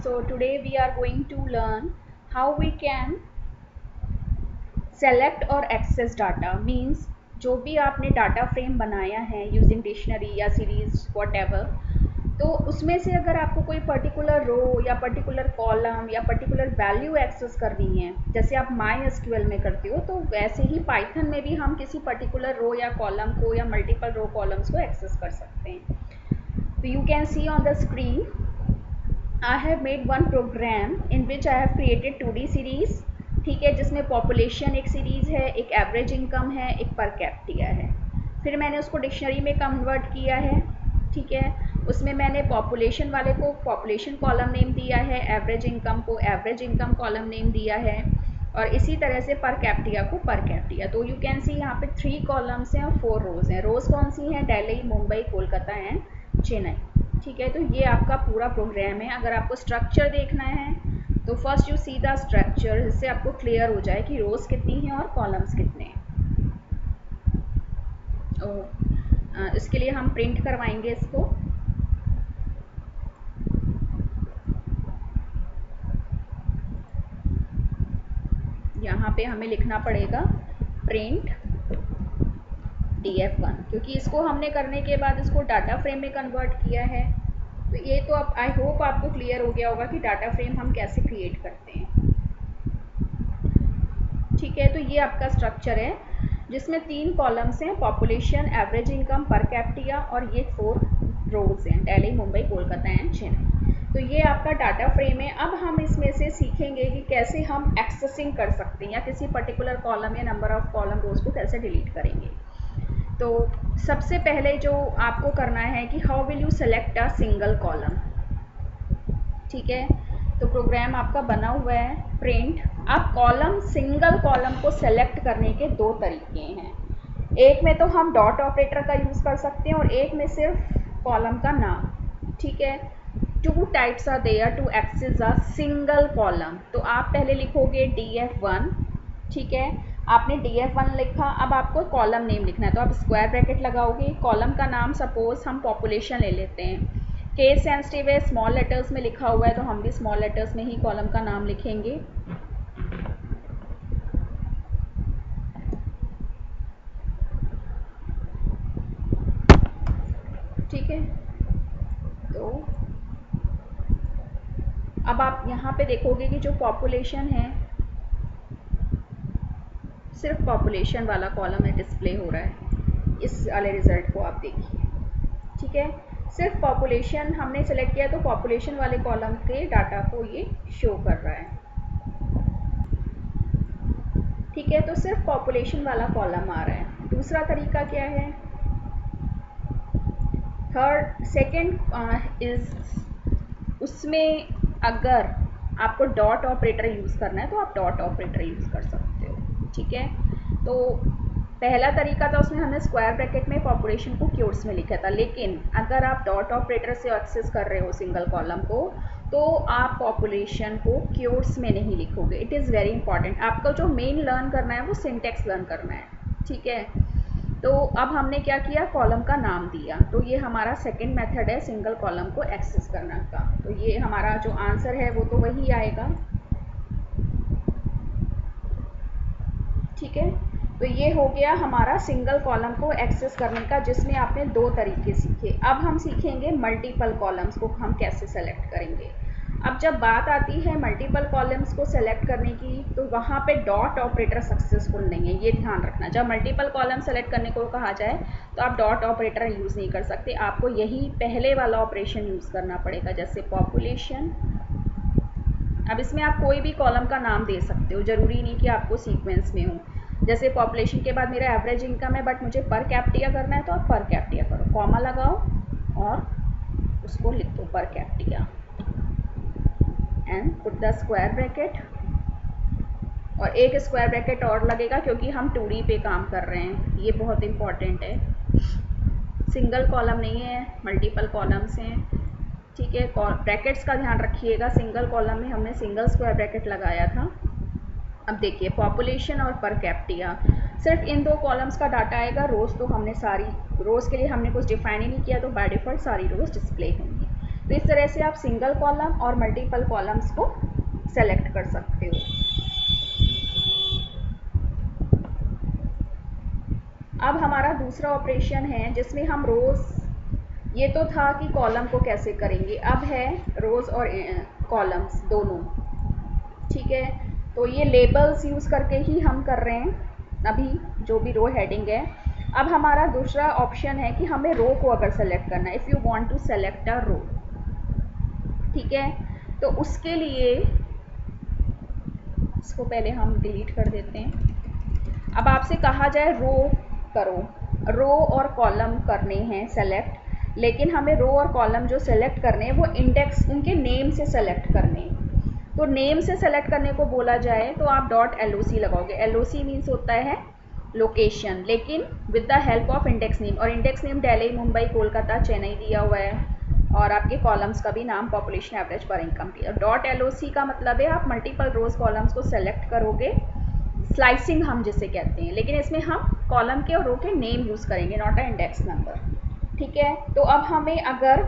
So today we are going to learn how we can select or access data. Means जो भी आपने data frame बनाया है using dictionary या series whatever, तो उसमें से अगर आपको कोई पर्टिकुलर रो या पर्टिकुलर कॉलम या पर्टिकुलर वैल्यू एक्सेस करनी है, जैसे आप माई एसक्यूएल में करते हो, तो वैसे ही पाइथन में भी हम किसी पर्टिकुलर रो या कॉलम को या मल्टीपल रो कॉलम्स को एक्सेस कर सकते हैं. तो you can see on the screen I have made one program in which I have created 2D series. ठीक है, जिसमें पॉपुलेशन एक सीरीज़ है, एक एवरेज इनकम है, एक पर कैपिटा है. फिर मैंने उसको डिक्शनरी में कन्वर्ट किया है. ठीक है, उसमें मैंने पॉपुलेशन वाले को पॉपुलेशन कॉलम नेम दिया है, एवरेज इनकम को एवरेज इनकम कॉलम नेम दिया है, और इसी तरह से पर कैपिटा को पर कैपिटा. तो यू कैन सी यहाँ पे 3 कॉलम्स हैं और 4 रोज़ हैं. रोज़ कौन सी हैं? दिल्ली, मुंबई, कोलकाता एंड चेन्नई. ठीक है, तो ये आपका पूरा प्रोग्राम है. अगर आपको स्ट्रक्चर देखना है तो first you see the structure, जिससे आपको क्लियर हो जाए कि रोज़ कितनी हैं और कॉलम्स कितने हैं. इसके लिए हम प्रिंट करवाएंगे इसको. यहाँ पे हमें लिखना पड़ेगा प्रिंट df1, क्योंकि इसको हमने करने के बाद इसको डाटा फ्रेम में कन्वर्ट किया है. तो ये तो अब आई होप आपको क्लियर हो गया होगा कि डाटा फ्रेम हम कैसे क्रिएट करते हैं. ठीक है, तो ये आपका स्ट्रक्चर है जिसमें 3 कॉलम्स हैं, population, average income, per capita, और ये 4 रोज हैं, दिल्ली, मुंबई, कोलकाता एंड चेन्नई. तो ये आपका डाटा फ्रेम है. अब हम इसमें से सीखेंगे कि कैसे हम एक्सेसिंग कर सकते हैं या किसी पर्टिकुलर कॉलम या नंबर ऑफ कॉलम रोज को कैसे डिलीट करेंगे. तो सबसे पहले जो आपको करना है कि how will you select a single column. ठीक है, तो प्रोग्राम आपका बना हुआ है प्रिंट. अब कॉलम, सिंगल कॉलम को सेलेक्ट करने के 2 तरीके हैं. एक में तो हम डॉट ऑपरेटर का यूज़ कर सकते हैं और एक में सिर्फ कॉलम का नाम. ठीक है, 2 types are there to access a single column. तो आप पहले लिखोगे df1. ठीक है, आपने df1 लिखा. अब आपको कॉलम नेम लिखना है, तो आप स्क्वायर ब्रैकेट लगाओगे. कॉलम का नाम सपोज हम पॉपुलेशन ले लेते हैं. केस सेंसिटिव है, स्मॉल लेटर्स में लिखा हुआ है, तो हम भी स्मॉल लेटर्स में ही कॉलम का नाम लिखेंगे. ठीक है, तो अब आप यहाँ पे देखोगे कि जो पॉपुलेशन है, सिर्फ पॉपुलेशन वाला कॉलम है डिस्प्ले हो रहा है. इस वाले रिजल्ट को आप देखिए. ठीक है, सिर्फ पॉपुलेशन हमने सेलेक्ट किया, तो पॉपुलेशन वाले कॉलम के डाटा को ये शो कर रहा है. ठीक है, तो सिर्फ पॉपुलेशन वाला कॉलम आ रहा है. दूसरा तरीका क्या है? सेकेंड इज, उसमें अगर आपको डॉट ऑपरेटर यूज़ करना है तो आप डॉट ऑपरेटर यूज़ कर सकते हो. ठीक है, तो पहला तरीका था, उसमें हमने स्क्वायर ब्रैकेट में पॉपुलेशन को क्योट्स में लिखा था. लेकिन अगर आप डॉट ऑपरेटर से एक्सेस कर रहे हो सिंगल कॉलम को, तो आप पॉपुलेशन को क्योट्स में नहीं लिखोगे. It is very important. आपका जो मेन लर्न करना है वो सिंटेक्स लर्न करना है. ठीक है, तो अब हमने क्या किया, कॉलम का नाम दिया. तो ये हमारा सेकंड मेथड है सिंगल कॉलम को एक्सेस करने का. तो ये हमारा जो आंसर है वो तो वही आएगा. ठीक है, तो ये हो गया हमारा सिंगल कॉलम को एक्सेस करने का, जिसमें आपने 2 तरीके सीखे. अब हम सीखेंगे मल्टीपल कॉलम्स को हम कैसे सेलेक्ट करेंगे. अब जब बात आती है मल्टीपल कॉलम्स को सेलेक्ट करने की, तो वहाँ पे डॉट ऑपरेटर सक्सेसफुल नहीं है, ये ध्यान रखना. जब मल्टीपल कॉलम सेलेक्ट करने को कहा जाए तो आप डॉट ऑपरेटर यूज़ नहीं कर सकते. आपको यही पहले वाला ऑपरेशन यूज़ करना पड़ेगा, जैसे पॉपुलेशन. अब इसमें आप कोई भी कॉलम का नाम दे सकते हो, ज़रूरी नहीं कि आपको सीक्वेंस में हो. जैसे पॉपुलेशन के बाद मेरा एवरेज इनकम है, बट मुझे पर कैपिटा करना है, तो आप पर कैपिटा करो, कॉमा लगाओ और उसको लिख दो per capita and put the square bracket. और एक स्क्वायर ब्रैकेट और लगेगा क्योंकि हम 2D पे काम कर रहे हैं. ये बहुत इंपॉर्टेंट है. सिंगल कॉलम नहीं है, मल्टीपल कॉलम्स हैं. ठीक है, ब्रैकेट्स का ध्यान रखिएगा. सिंगल कॉलम में हमने सिंगल स्क्वायर ब्रैकेट लगाया था. अब देखिए, पॉपुलेशन और पर कैपिटा, सिर्फ इन 2 कॉलम्स का डाटा आएगा. रोज़ तो हमने सारी रोज़ के लिए हमने कुछ डिफाइन ही नहीं किया, तो बाय डिफ़ॉल्ट सारी रोज़ डिस्प्ले होंगी. तो इस तरह से आप सिंगल कॉलम और मल्टीपल कॉलम्स को सेलेक्ट कर सकते हो। अब हमारा दूसरा ऑपरेशन है जिसमें हम रोज़, ये तो था कि कॉलम को कैसे करेंगे, अब है रोज़ और कॉलम्स दोनों। ठीक है, तो ये लेबल्स यूज़ करके ही हम कर रहे हैं अभी, जो भी रो हेडिंग है। अब हमारा दूसरा ऑप्शन है कि हमें रो को अगर सेलेक्ट करना है, if you want to select a row. ठीक है, तो उसके लिए इसको पहले हम डिलीट कर देते हैं। अब आपसे कहा जाए रो करो, रो और कॉलम करने हैं सेलेक्ट, लेकिन हमें रो और कॉलम जो सेलेक्ट करने हैं वो इंडेक्स उनके नेम से सेलेक्ट करने हैं। तो नेम से सेलेक्ट करने को बोला जाए तो आप .loc लगाओगे। LOC मीन्स होता है लोकेशन, लेकिन with the help of index name, और इंडेक्स नेम दिल्ली, मुंबई, कोलकाता, चेन्नई दिया हुआ है, और आपके कॉलम्स का भी नाम पॉपुलेशन, एवरेज पर इनकम की। .loc का मतलब है आप मल्टीपल रोज कॉलम्स को सेलेक्ट करोगे, स्लाइसिंग हम जिसे कहते हैं, लेकिन इसमें हम कॉलम के और रो के नेम यूज़ करेंगे, नॉट अ इंडेक्स नंबर। ठीक है, तो अब हमें अगर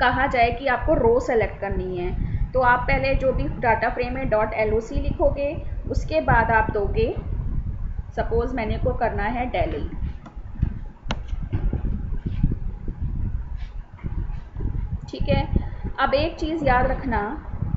कहा जाए कि आपको रो सेलेक्ट करनी है, तो आप पहले जो भी डाटा फ्रेम है .loc लिखोगे, उसके बाद आप दोगे, सपोज मैंने को करना है दिल्ली। ठीक है, अब एक चीज़ याद रखना,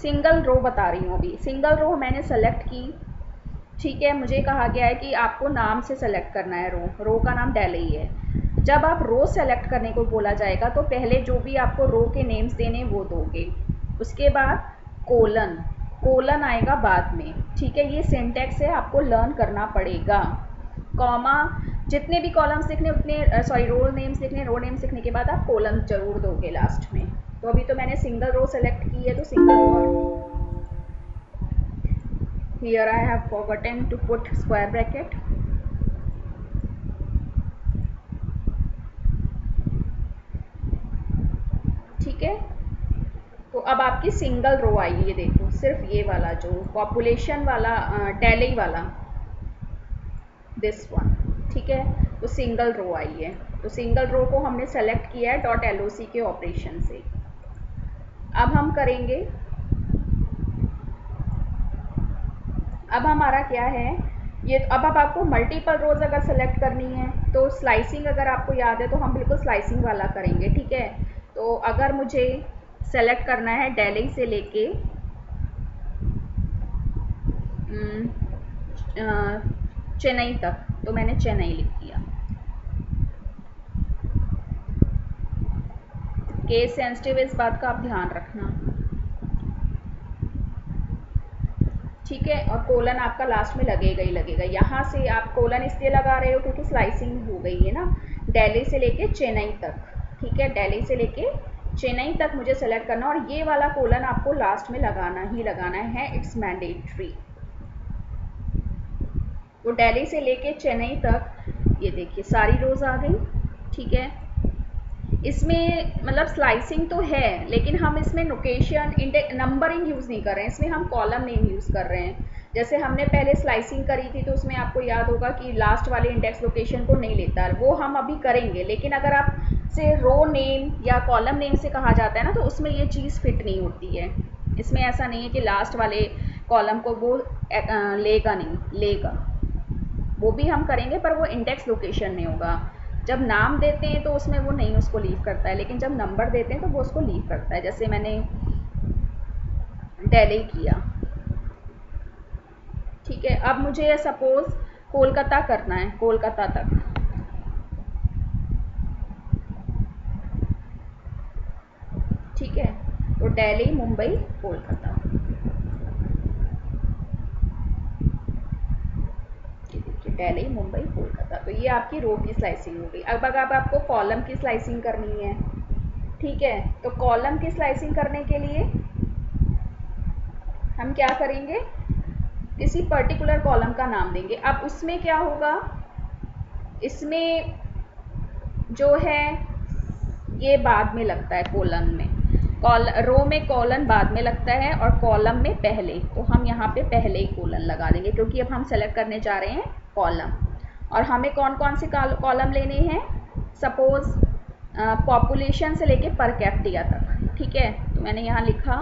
सिंगल रो बता रही हूँ अभी, सिंगल रो मैंने सेलेक्ट की। ठीक है, मुझे कहा गया है कि आपको नाम से सेलेक्ट करना है, रो का नाम दिल्ली है। जब आप रो सेलेक्ट करने को बोला जाएगा तो पहले जो भी आपको रो के नेम्स देने वो दोगे, उसके बाद कोलन आएगा बाद में। ठीक है, ये सिंटैक्स है, आपको लर्न करना पड़ेगा। कॉमा, जितने भी कॉलम्स लिखने उतने, रो नेम्स लिखने, रो नेम्स लिखने के बाद आप कोलन जरूर दोगे लास्ट में। तो अभी तो मैंने सिंगल रो सेलेक्ट की है, तो single row, here I have forgotten to put square bracket. ठीक है, तो अब आपकी सिंगल रो आई, ये देखो सिर्फ ये वाला जो पॉपुलेशन वाला दिल्ली वाला, दिस वन। ठीक है, तो सिंगल रो आई है, तो सिंगल रो को हमने सेलेक्ट किया है .loc के ऑपरेशन से। अब हम करेंगे, अब हमारा क्या है ये, अब आपको मल्टीपल रोज अगर सेलेक्ट करनी है तो स्लाइसिंग, अगर आपको याद है तो हम बिल्कुल स्लाइसिंग वाला करेंगे। ठीक है, तो अगर मुझे सेलेक्ट करना है दिल्ली से लेके चेन्नई तक, तो मैंने चेन्नई लिख दिया। केस सेंसिटिव, इस बात का आप ध्यान रखना। ठीक है, और कोलन आपका लास्ट में लगेगा ही लगेगा। यहाँ से आप कोलन इसलिए लगा रहे हो क्योंकि स्लाइसिंग हो गई है ना, दिल्ली से लेके चेन्नई तक। ठीक है, दिल्ली से लेके चेन्नई तक मुझे सेलेक्ट करना, और ये वाला कोलन आपको लास्ट में लगाना ही लगाना है, इट्स मैंडेटरी। तो दिल्ली से लेके चेन्नई तक ये देखिए सारी रोज आ गई। ठीक है, इसमें मतलब स्लाइसिंग तो है, लेकिन हम इसमें लोकेशन, नंबरिंग यूज़ नहीं कर रहे हैं, इसमें हम कॉलम नेम यूज़ कर रहे हैं। जैसे हमने पहले स्लाइसिंग करी थी तो उसमें आपको याद होगा कि लास्ट वाले इंडेक्स लोकेशन को नहीं लेता, वो हम अभी करेंगे। लेकिन अगर आप से रो नेम या कॉलम नेम से कहा जाता है ना, तो उसमें ये चीज़ फिट नहीं होती है। इसमें ऐसा नहीं है कि लास्ट वाले कॉलम को वो लेगा, नहीं लेगा, वो भी हम करेंगे पर वो इंडेक्स लोकेशन में होगा। जब नाम देते हैं तो उसमें वो नहीं उसको लीव करता है, लेकिन जब नंबर देते हैं तो वो उसको लीव करता है, जैसे मैंने दिल्ली किया। ठीक है, अब मुझे सपोज कोलकाता करना है, कोलकाता तक। ठीक है, तो दिल्ली, मुंबई, कोलकाता, दिल्ली, मुंबई, कोलकाता। तो ये आपकी रो की स्लाइसिंग हो गई। अब अगर आपको कॉलम की स्लाइसिंग करनी है, ठीक है, तो कॉलम की स्लाइसिंग करने के लिए हम क्या करेंगे, किसी पर्टिकुलर कॉलम का नाम देंगे। अब उसमें क्या होगा, इसमें जो है ये बाद में लगता है, कोलन में, रो में कॉलन बाद में लगता है और कॉलम में पहले। तो हम यहाँ पे पहले ही कोलन लगा देंगे क्योंकि अब हम सेलेक्ट करने जा रहे हैं कॉलम। और हमें कौन कौन से कॉलम लेने हैं, सपोज पॉपुलेशन से लेके पर कैपिटा तक। ठीक है, तो मैंने यहाँ लिखा